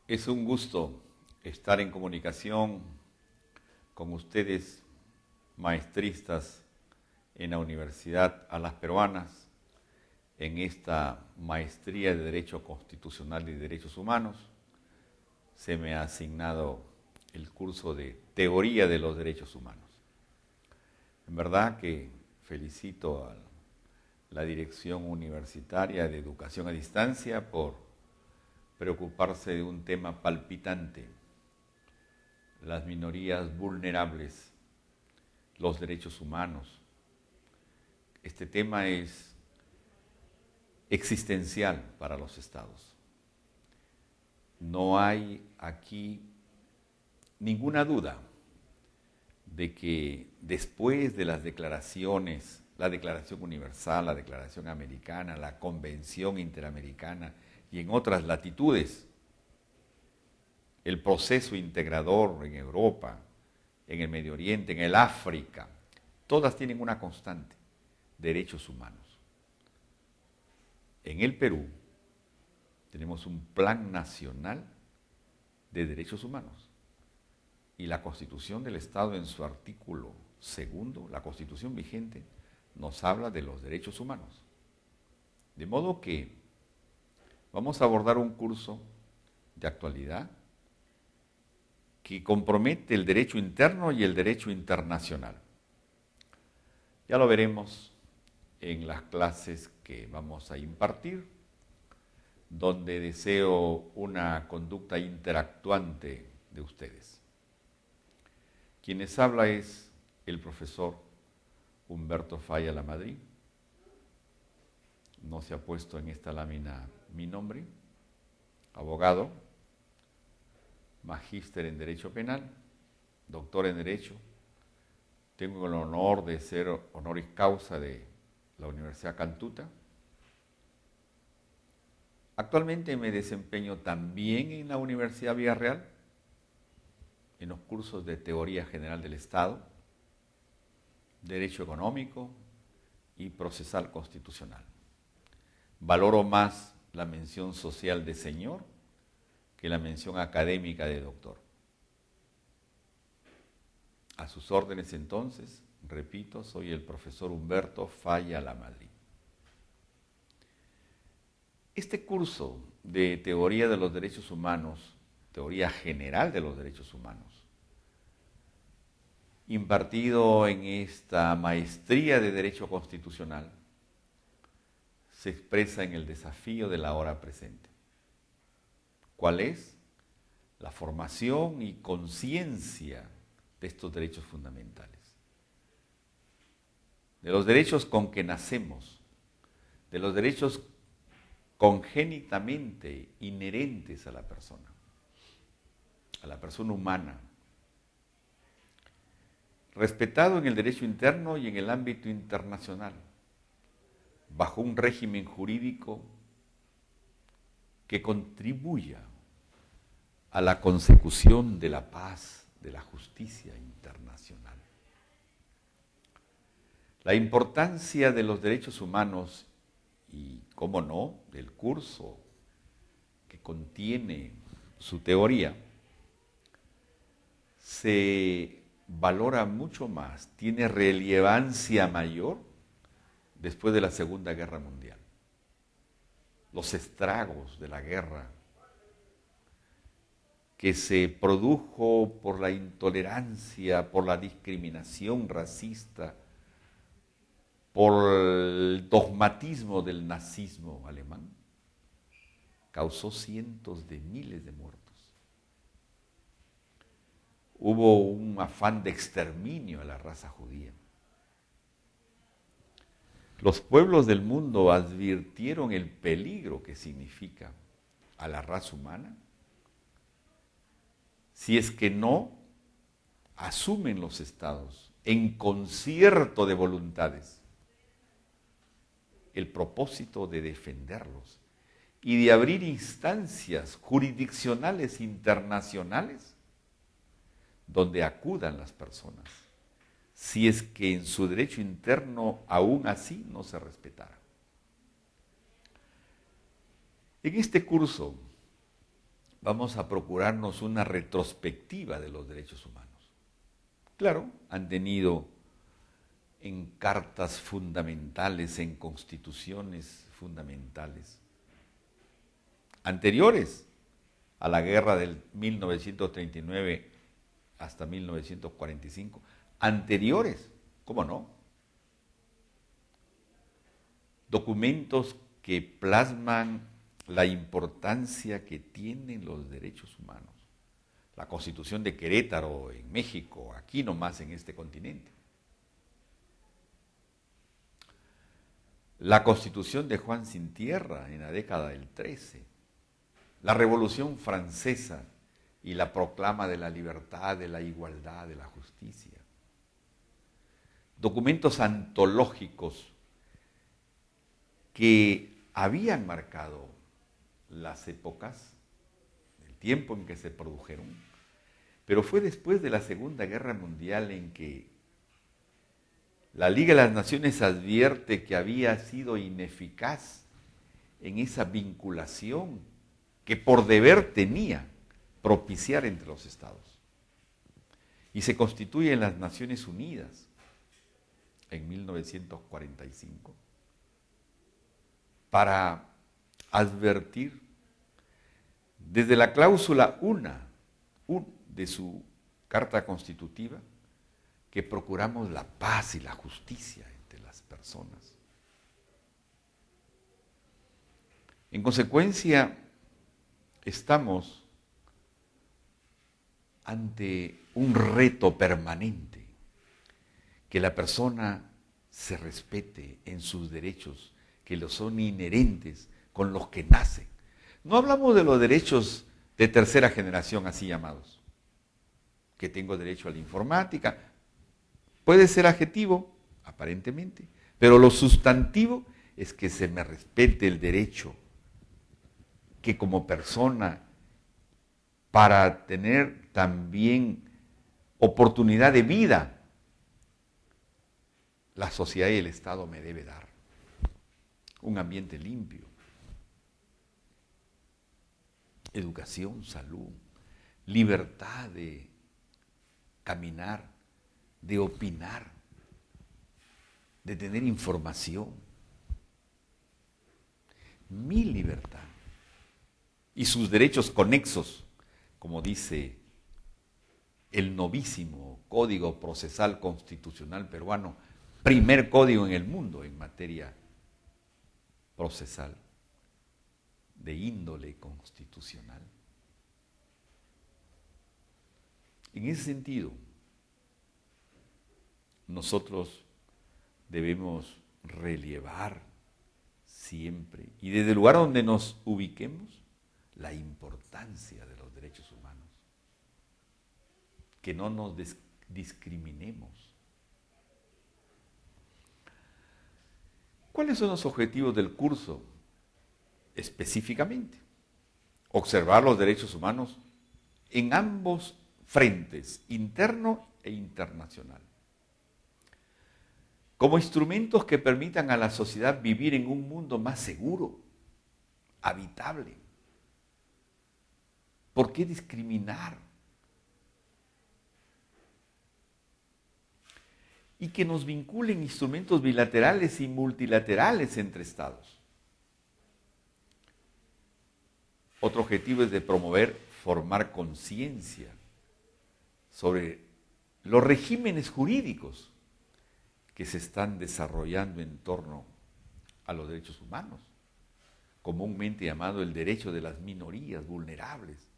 Es un gusto estar en comunicación con ustedes, maestristas en la Universidad a las Peruanas, en esta maestría de Derecho Constitucional y Derechos Humanos. Se me ha asignado el curso de Teoría de los Derechos Humanos. En verdad que felicito a la Dirección Universitaria de Educación a Distancia por preocuparse de un tema palpitante: las minorías vulnerables, los derechos humanos. Este tema es existencial para los estados. No hay aquí ninguna duda de que después de las declaraciones, la Declaración Universal, la Declaración Americana, la Convención Interamericana y en otras latitudes, el proceso integrador en Europa, en el Medio Oriente, en el África, todas tienen una constante: derechos humanos. En el Perú tenemos un Plan Nacional de Derechos Humanos y la Constitución del Estado, en su artículo segundo, la Constitución vigente, nos habla de los derechos humanos. De modo que vamos a abordar un curso de actualidad que compromete el derecho interno y el derecho internacional. Ya lo veremos en las clases que vamos a impartir, donde deseo una conducta interactuante de ustedes. Quien les habla es el profesor Humberto Falla Lamadrid. No se ha puesto en esta lámina mi nombre. Abogado, magíster en Derecho Penal, doctor en Derecho. Tengo el honor de ser honoris causa de la Universidad Cantuta. Actualmente me desempeño también en la Universidad Villarreal, en los cursos de Teoría General del Estado, Derecho Económico y Procesal Constitucional. Valoro más la mención social de señor que la mención académica de doctor. A sus órdenes entonces, repito, soy el profesor Humberto Falla Lamadrid. Este curso de Teoría de los Derechos Humanos, Teoría General de los Derechos Humanos, impartido en esta maestría de Derecho Constitucional, se expresa en el desafío de la hora presente. ¿Cuál es? La formación y conciencia de estos derechos fundamentales. De los derechos con que nacemos, de los derechos congénitamente inherentes a la persona humana, respetado en el derecho interno y en el ámbito internacional, bajo un régimen jurídico que contribuya a la consecución de la paz, de la justicia internacional. La importancia de los derechos humanos y, cómo no, del curso que contiene su teoría, se valora mucho más, tiene relevancia mayor después de la Segunda Guerra Mundial. Los estragos de la guerra que se produjo por la intolerancia, por la discriminación racista, por el dogmatismo del nazismo alemán, causó cientos de miles de muertos. Hubo un afán de exterminio a la raza judía. Los pueblos del mundo advirtieron el peligro que significa a la raza humana si es que no asumen los estados en concierto de voluntades el propósito de defenderlos y de abrir instancias jurisdiccionales internacionales donde acudan las personas, si es que en su derecho interno aún así no se respetara. En este curso vamos a procurarnos una retrospectiva de los derechos humanos. Claro, han tenido en cartas fundamentales, en constituciones fundamentales, anteriores a la guerra del 1939 hasta 1945, anteriores, ¿cómo no? Documentos que plasman la importancia que tienen los derechos humanos. La Constitución de Querétaro en México, aquí nomás en este continente. La Constitución de Juan Sin Tierra en la década del 13. La Revolución Francesa y la proclama de la libertad, de la igualdad, de la justicia. Documentos antológicos que habían marcado las épocas, el tiempo en que se produjeron, pero fue después de la Segunda Guerra Mundial en que la Liga de las Naciones advierte que había sido ineficaz en esa vinculación que por deber tenía propiciar entre los estados. Y se constituyen las Naciones Unidas en 1945 para advertir desde la cláusula 1 de su Carta Constitutiva que procuramos la paz y la justicia entre las personas. En consecuencia, estamos ante un reto permanente, que la persona se respete en sus derechos, que los son inherentes con los que nacen. No hablamos de los derechos de tercera generación, así llamados, que tengo derecho a la informática. Puede ser adjetivo, aparentemente, pero lo sustantivo es que se me respete el derecho, que como persona, para tener también oportunidad de vida, la sociedad y el Estado me debe dar un ambiente limpio, educación, salud, libertad de caminar, de opinar, de tener información, mi libertad y sus derechos conexos, como dice el novísimo Código Procesal Constitucional Peruano, primer código en el mundo en materia procesal de índole constitucional. En ese sentido, nosotros debemos relevar siempre, y desde el lugar donde nos ubiquemos, la importancia de los derechos humanos. Que no nos discriminemos. ¿Cuáles son los objetivos del curso? Específicamente, observar los derechos humanos en ambos frentes, interno e internacional, como instrumentos que permitan a la sociedad vivir en un mundo más seguro, habitable. ¿Por qué discriminar? Y que nos vinculen instrumentos bilaterales y multilaterales entre estados. Otro objetivo es de promover, formar conciencia sobre los regímenes jurídicos que se están desarrollando en torno a los derechos humanos, comúnmente llamado el derecho de las minorías vulnerables,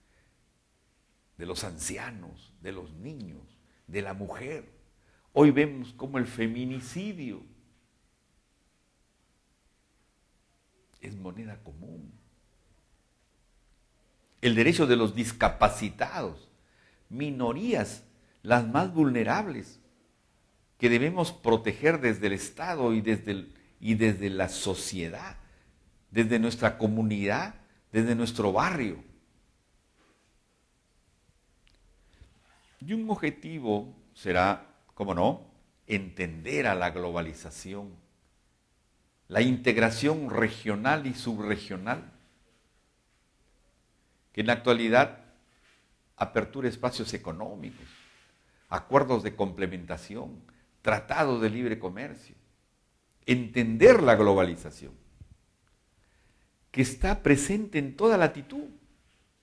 de los ancianos, de los niños, de la mujer. Hoy vemos como el feminicidio es moneda común. El derecho de los discapacitados, minorías, las más vulnerables, que debemos proteger desde el Estado y desde la sociedad, desde nuestra comunidad, desde nuestro barrio. Y un objetivo será, ¿cómo no?, entender a la globalización, la integración regional y subregional, que en la actualidad apertura espacios económicos, acuerdos de complementación, tratados de libre comercio, entender la globalización, que está presente en toda latitud.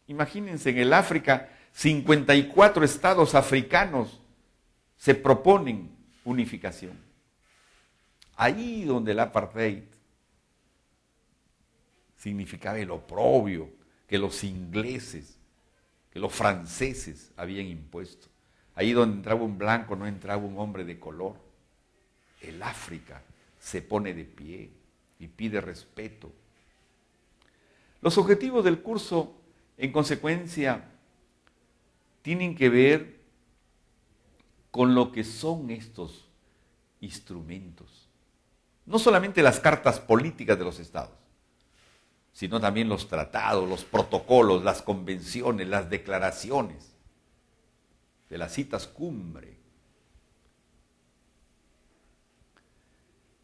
Imagínense, en el África, 54 estados africanos se proponen unificación. Ahí donde el apartheid significaba el oprobio que los ingleses, que los franceses habían impuesto. Ahí donde entraba un blanco no entraba un hombre de color. El África se pone de pie y pide respeto. Los objetivos del curso, en consecuencia, tienen que ver con lo que son estos instrumentos. No solamente las cartas políticas de los estados, sino también los tratados, los protocolos, las convenciones, las declaraciones de las citas cumbre.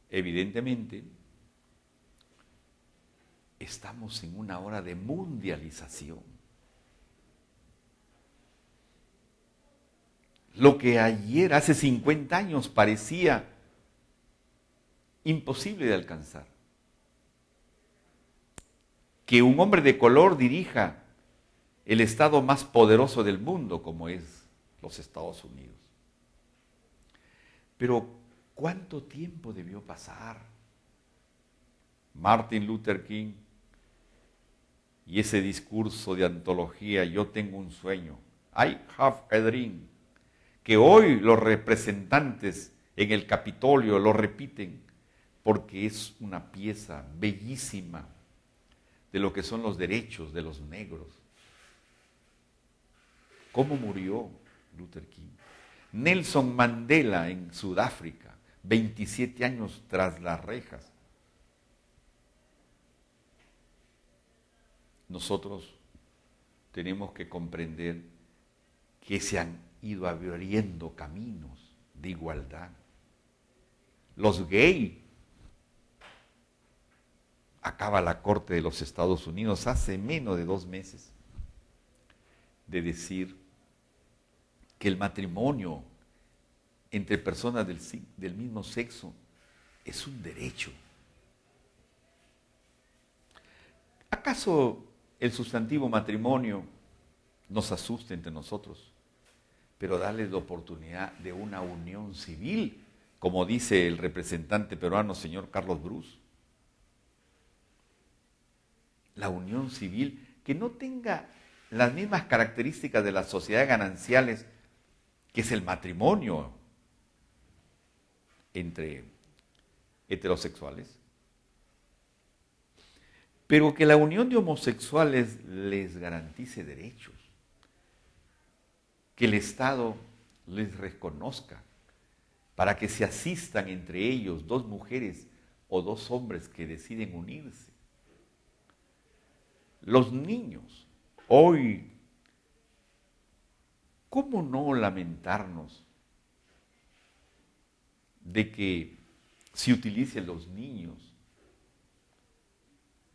Evidentemente, estamos en una hora de mundialización. Lo que ayer, hace 50 años, parecía imposible de alcanzar. Que un hombre de color dirija el estado más poderoso del mundo, como es los Estados Unidos. Pero, ¿cuánto tiempo debió pasar? Martin Luther King y ese discurso de antología, yo tengo un sueño, I have a dream, que hoy los representantes en el Capitolio lo repiten, porque es una pieza bellísima de lo que son los derechos de los negros. ¿Cómo murió Luther King? Nelson Mandela en Sudáfrica, 27 años tras las rejas. Nosotros tenemos que comprender que se han ido abriendo caminos de igualdad. Los gays, acaba la Corte de los Estados Unidos hace menos de 2 meses de decir que el matrimonio entre personas del mismo sexo es un derecho. ¿Acaso el sustantivo matrimonio nos asusta entre nosotros? Pero darles la oportunidad de una unión civil, como dice el representante peruano, señor Carlos Brus. La unión civil que no tenga las mismas características de las sociedades gananciales, que es el matrimonio entre heterosexuales, pero que la unión de homosexuales les garantice derechos, que el Estado les reconozca, para que se asistan entre ellos 2 mujeres o 2 hombres que deciden unirse. Los niños, hoy, ¿cómo no lamentarnos de que se utilicen los niños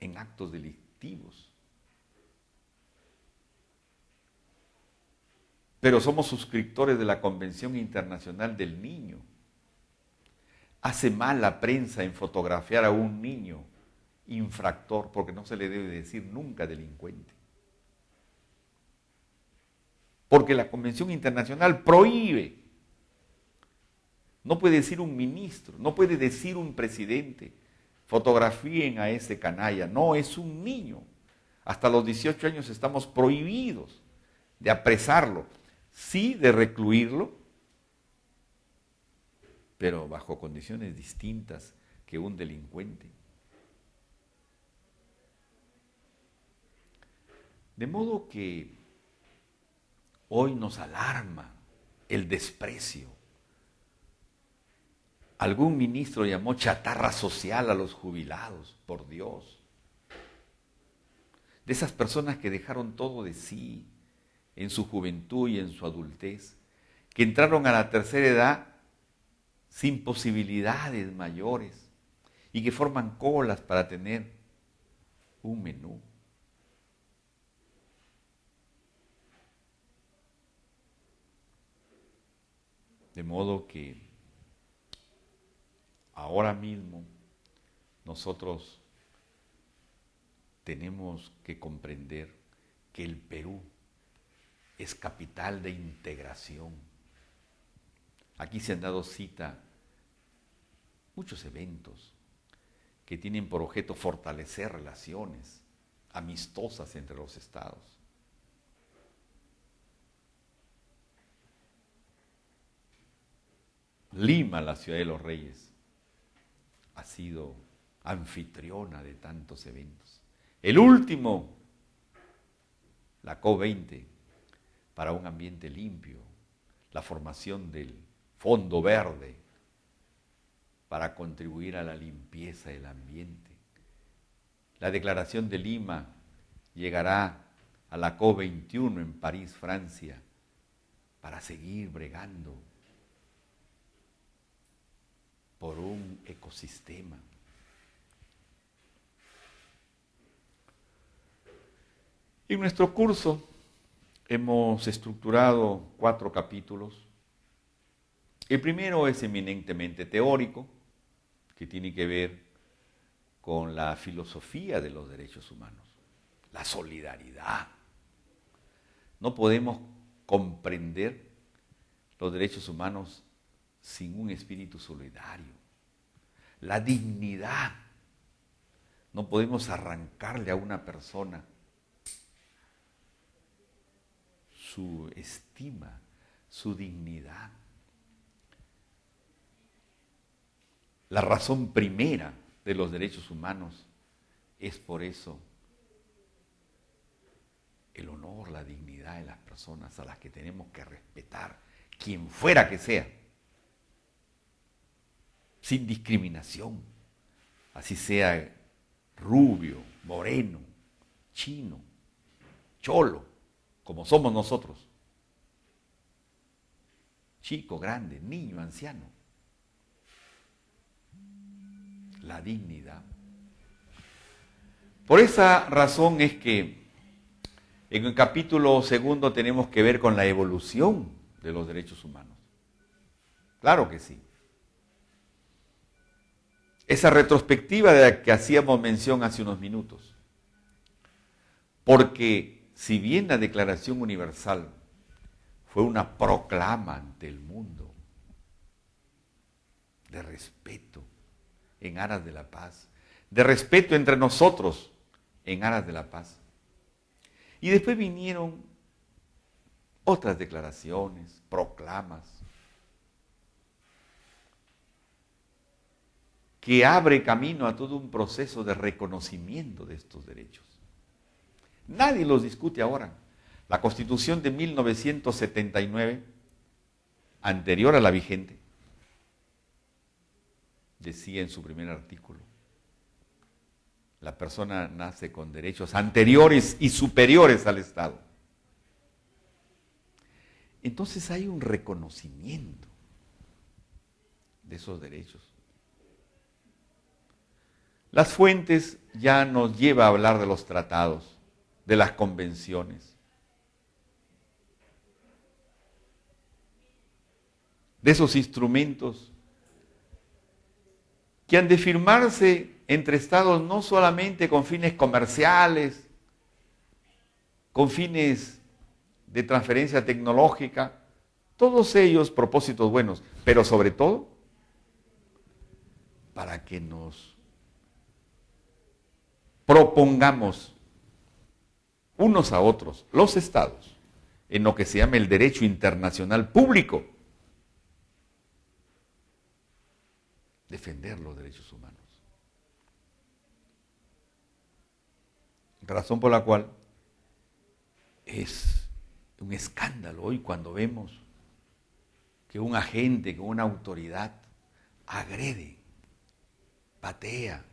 en actos delictivos? Pero somos suscriptores de la Convención Internacional del Niño. Hace mal la prensa en fotografiar a un niño infractor, porque no se le debe decir nunca delincuente. Porque la Convención Internacional prohíbe. No puede decir un ministro, no puede decir un presidente, fotografíen a ese canalla. No, es un niño. Hasta los 18 años estamos prohibidos de apresarlo, sí de recluirlo, pero bajo condiciones distintas que un delincuente. De modo que hoy nos alarma el desprecio. Algún ministro llamó chatarra social a los jubilados, por Dios. De esas personas que dejaron todo de sí en su juventud y en su adultez, que entraron a la tercera edad sin posibilidades mayores y que forman colas para tener un menú. De modo que ahora mismo nosotros tenemos que comprender que el Perú es capital de integración. Aquí se han dado cita muchos eventos que tienen por objeto fortalecer relaciones amistosas entre los estados. Lima, la ciudad de los reyes, ha sido anfitriona de tantos eventos. El último, la COP20, para un ambiente limpio, la formación del Fondo Verde para contribuir a la limpieza del ambiente. La Declaración de Lima llegará a la COP21 en París, Francia, para seguir bregando por un ecosistema. En nuestro curso hemos estructurado 4 capítulos. El primero es eminentemente teórico, que tiene que ver con la filosofía de los derechos humanos, la solidaridad. No podemos comprender los derechos humanos sin un espíritu solidario. La dignidad. No podemos arrancarle a una persona su estima, su dignidad. La razón primera de los derechos humanos es por eso el honor, la dignidad de las personas a las que tenemos que respetar, quien fuera que sea, sin discriminación, así sea rubio, moreno, chino, cholo, como somos nosotros, chico, grande, niño, anciano. La dignidad. Por esa razón es que en el capítulo 2 tenemos que ver con la evolución de los derechos humanos. Claro que sí. Esa retrospectiva de la que hacíamos mención hace unos minutos. Porque si bien la Declaración Universal fue una proclama ante el mundo de respeto en aras de la paz, de respeto entre nosotros en aras de la paz. Y después vinieron otras declaraciones, proclamas, que abre camino a todo un proceso de reconocimiento de estos derechos. Nadie los discute ahora. La Constitución de 1979, anterior a la vigente, decía en su primer artículo: la persona nace con derechos anteriores y superiores al Estado. Entonces hay un reconocimiento de esos derechos. Las fuentes ya nos lleva a hablar de los tratados, de las convenciones, de esos instrumentos que han de firmarse entre estados no solamente con fines comerciales, con fines de transferencia tecnológica, todos ellos propósitos buenos, pero sobre todo para que nos propongamos unos a otros, los estados, en lo que se llama el derecho internacional público, defender los derechos humanos. Razón por la cual es un escándalo hoy cuando vemos que un agente, que una autoridad agrede, patea,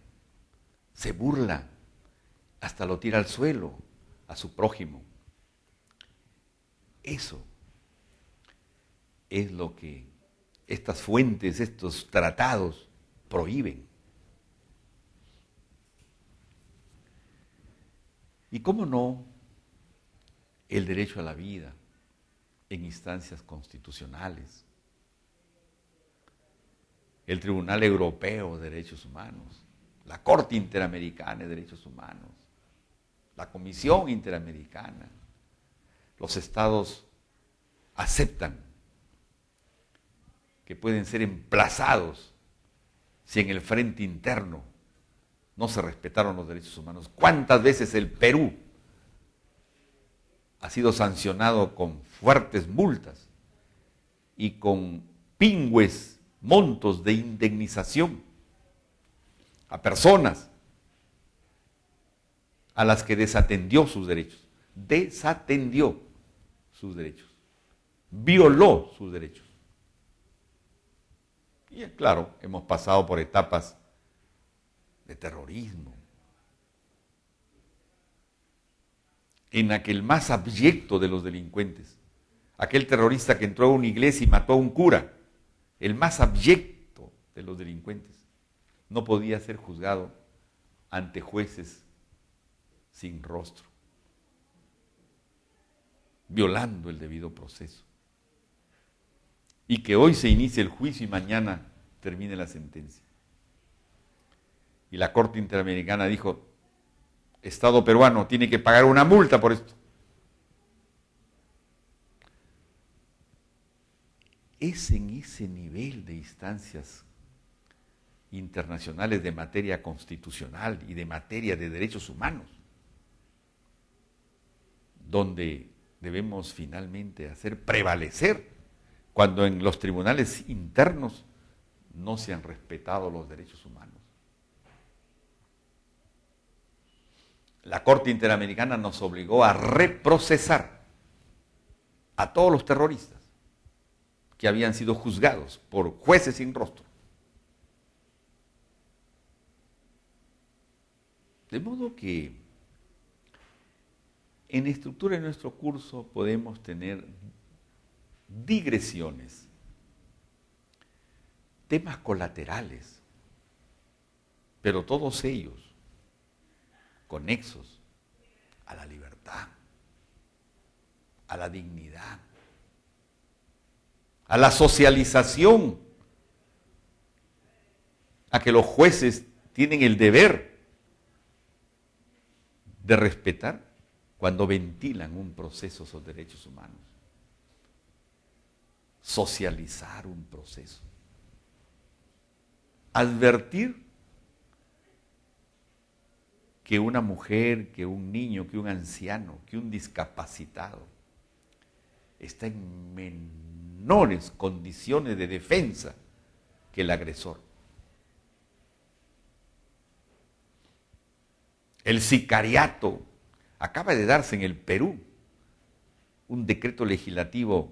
se burla, hasta lo tira al suelo a su prójimo. Eso es lo que estas fuentes, estos tratados prohíben. Y cómo no, el derecho a la vida en instancias constitucionales, el Tribunal Europeo de Derechos Humanos, la Corte Interamericana de Derechos Humanos, la Comisión Interamericana. Los estados aceptan que pueden ser emplazados si en el frente interno no se respetaron los derechos humanos. ¿Cuántas veces el Perú ha sido sancionado con fuertes multas y con pingües montos de indemnización a personas a las que desatendió sus derechos? Desatendió sus derechos, violó sus derechos. Y claro, hemos pasado por etapas de terrorismo, en la que el más abyecto de los delincuentes, aquel terrorista que entró a una iglesia y mató a un cura, el más abyecto de los delincuentes, no podía ser juzgado ante jueces sin rostro, violando el debido proceso. Y que hoy se inicie el juicio y mañana termine la sentencia. Y la Corte Interamericana dijo, Estado peruano tiene que pagar una multa por esto. Es en ese nivel de instancias internacionales de materia constitucional y de materia de derechos humanos donde debemos finalmente hacer prevalecer cuando en los tribunales internos no se han respetado los derechos humanos. La Corte Interamericana nos obligó a reprocesar a todos los terroristas que habían sido juzgados por jueces sin rostro. De modo que en la estructura de nuestro curso podemos tener digresiones, temas colaterales, pero todos ellos conexos a la libertad, a la dignidad, a la socialización, a que los jueces tienen el deber de respetar cuando ventilan un proceso sobre derechos humanos, socializar un proceso, advertir que una mujer, que un niño, que un anciano, que un discapacitado está en menores condiciones de defensa que el agresor. El sicariato. Acaba de darse en el Perú un decreto legislativo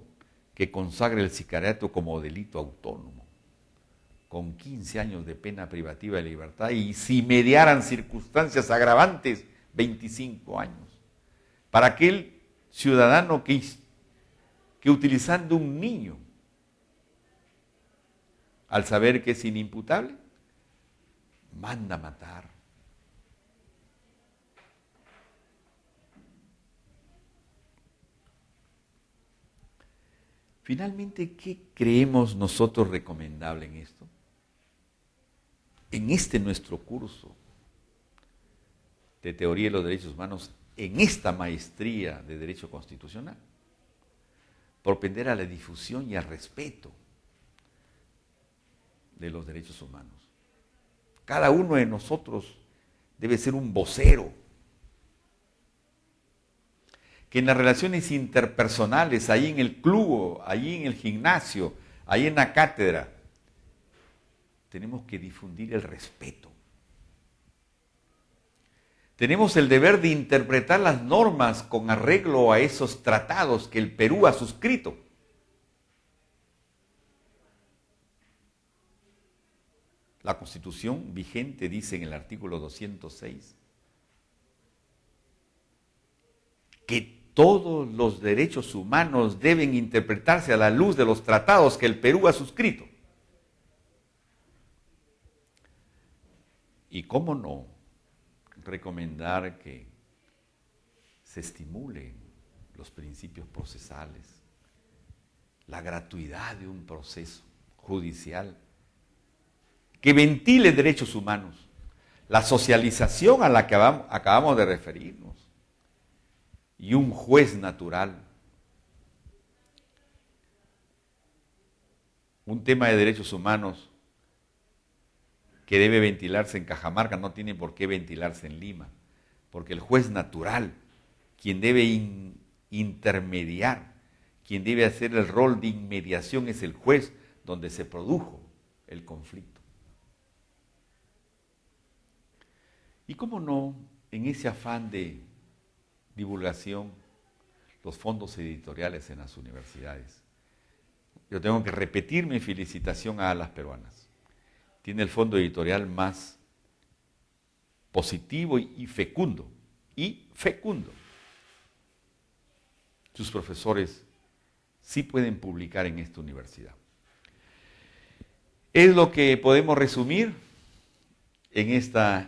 que consagra el sicariato como delito autónomo, con 15 años de pena privativa de libertad y si mediaran circunstancias agravantes, 25 años. Para aquel ciudadano que utilizando un niño, al saber que es inimputable, manda a matar. Finalmente, ¿qué creemos nosotros recomendable en esto? En este nuestro curso de Teoría de los Derechos Humanos, en esta maestría de Derecho Constitucional, propender a la difusión y al respeto de los derechos humanos. Cada uno de nosotros debe ser un vocero, que en las relaciones interpersonales, ahí en el club, ahí en el gimnasio, ahí en la cátedra, tenemos que difundir el respeto. Tenemos el deber de interpretar las normas con arreglo a esos tratados que el Perú ha suscrito. La Constitución vigente dice en el artículo 206 que todos los derechos humanos deben interpretarse a la luz de los tratados que el Perú ha suscrito. Y cómo no, recomendar que se estimulen los principios procesales, la gratuidad de un proceso judicial que ventile derechos humanos, la socialización a la que acabamos de referirnos, y un juez natural. Un tema de derechos humanos que debe ventilarse en Cajamarca no tiene por qué ventilarse en Lima, porque el juez natural, quien debe intermediar, quien debe hacer el rol de inmediación es el juez donde se produjo el conflicto. Y cómo no, en ese afán de divulgación, los fondos editoriales en las universidades. Yo tengo que repetir mi felicitación a Alas Peruanas. Tiene el fondo editorial más positivo y fecundo. Sus profesores sí pueden publicar en esta universidad. Es lo que podemos resumir en esta